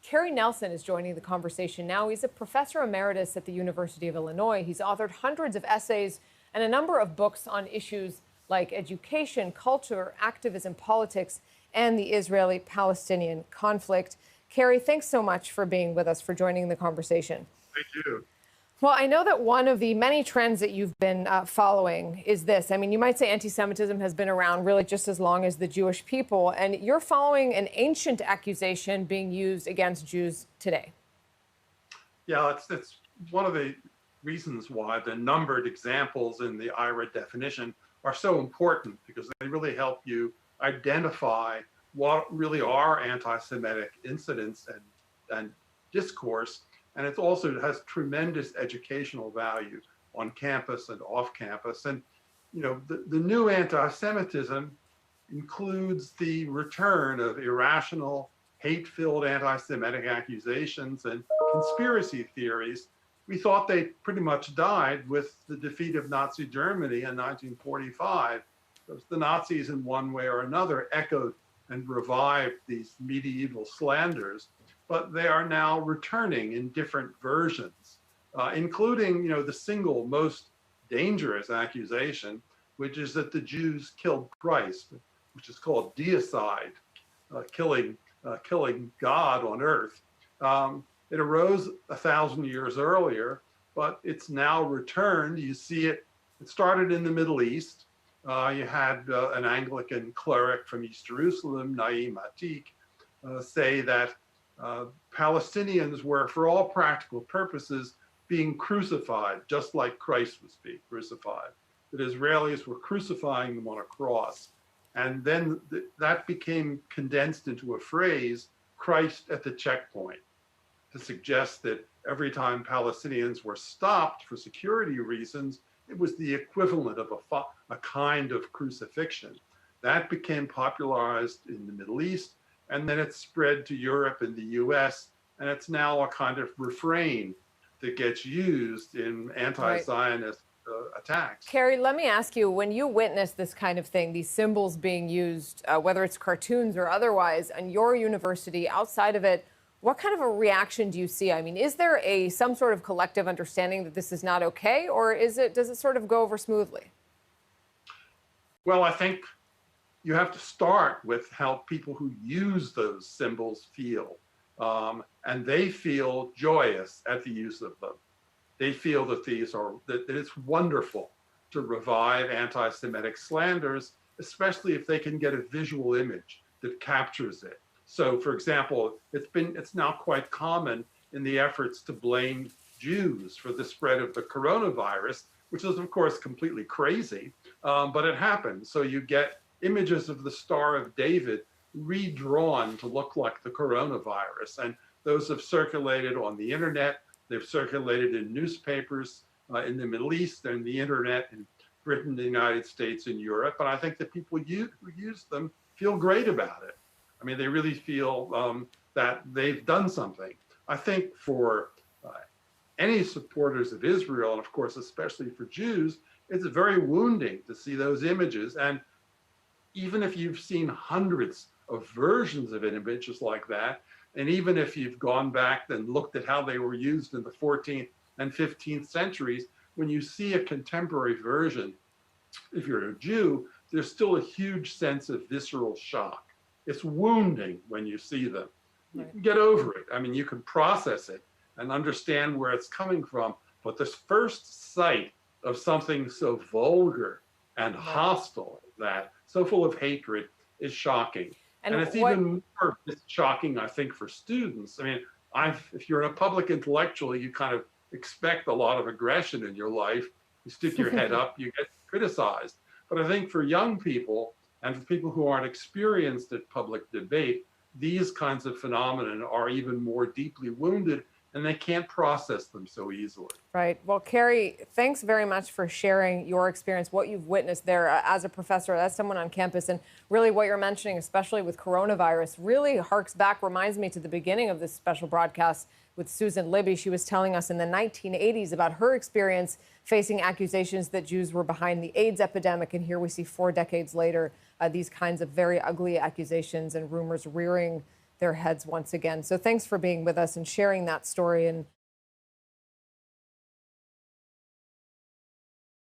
Carrie Nelson is joining the conversation now. He's a professor emeritus at the University of Illinois. He's authored hundreds of essays and a number of books on issues like education, culture, activism, politics, and the Israeli-Palestinian conflict. Carrie, thanks so much for being with us, for joining the conversation. Thank you. Well, I know that one of the many trends that you've been following is this. I mean, you might say anti-Semitism has been around really just as long as the Jewish people, and you're following an ancient accusation being used against Jews today. Yeah, it's one of the reasons why the numbered examples in the IRA definition are so important, because they really help you identify what really are anti-Semitic incidents and discourse. And it also has tremendous educational value on campus and off campus. And, you know, the new anti-Semitism includes the return of irrational, hate-filled anti-Semitic accusations and conspiracy theories. We thought they pretty much died with the defeat of Nazi Germany in 1945. The Nazis, in one way or another, echoed and revived these medieval slanders, but they are now returning in different versions, including, you know, the single most dangerous accusation, which is that the Jews killed Christ, which is called deicide, killing God on earth. It arose 1,000 years earlier, but it's now returned. You see it. It started in the Middle East. You had an Anglican cleric from East Jerusalem, Naim Atik, say that Palestinians were, for all practical purposes, being crucified, just like Christ was being crucified. That Israelis were crucifying them on a cross. And then that became condensed into a phrase, Christ at the checkpoint, to suggest that every time Palestinians were stopped for security reasons, it was the equivalent of a kind of crucifixion. That became popularized in the Middle East, and then it spread to Europe and the US, and it's now a kind of refrain that gets used in anti-Zionist attacks. Carrie, let me ask you, when you witness this kind of thing, these symbols being used, whether it's cartoons or otherwise, in your university, outside of it, what kind of a reaction do you see? I mean, is there some sort of collective understanding that this is not okay, or does it sort of go over smoothly? Well, I think you have to start with how people who use those symbols feel. And they feel joyous at the use of them. They feel that that it's wonderful to revive anti-Semitic slanders, especially if they can get a visual image that captures it. So, for example, it's now quite common in the efforts to blame Jews for the spread of the coronavirus, which is, of course, completely crazy, but it happens. So you get images of the Star of David redrawn to look like the coronavirus, and those have circulated on the internet. They've circulated in newspapers in the Middle East and the internet in Britain, the United States, and Europe. And I think that people who use them feel great about it. I mean, they really feel that they've done something. I think for any supporters of Israel, and of course, especially for Jews, it's very wounding to see those images. And even if you've seen hundreds of versions of images like that, and even if you've gone back and looked at how they were used in the 14th and 15th centuries, when you see a contemporary version, if you're a Jew, there's still a huge sense of visceral shock. It's wounding when you see them. You can get over it. I mean, you can process it and understand where it's coming from. But this first sight of something so vulgar and hostile, that so full of hatred, is shocking. And it's even more shocking, I think, for students. I mean, if you're a public intellectual, you kind of expect a lot of aggression in your life. You stick your head up, you get criticized. But I think for young people and for people who aren't experienced at public debate, these kinds of phenomena are even more deeply wounded, and they can't process them so easily. Right. Well, Carrie, thanks very much for sharing your experience, what you've witnessed there as a professor, as someone on campus, and really what you're mentioning, especially with coronavirus, really harks back, reminds me to the beginning of this special broadcast with Susan Libby. She was telling us in the 1980s about her experience facing accusations that Jews were behind the AIDS epidemic. And here we see 4 decades later, these kinds of very ugly accusations and rumors rearing their heads once again. So thanks for being with us and sharing that story. And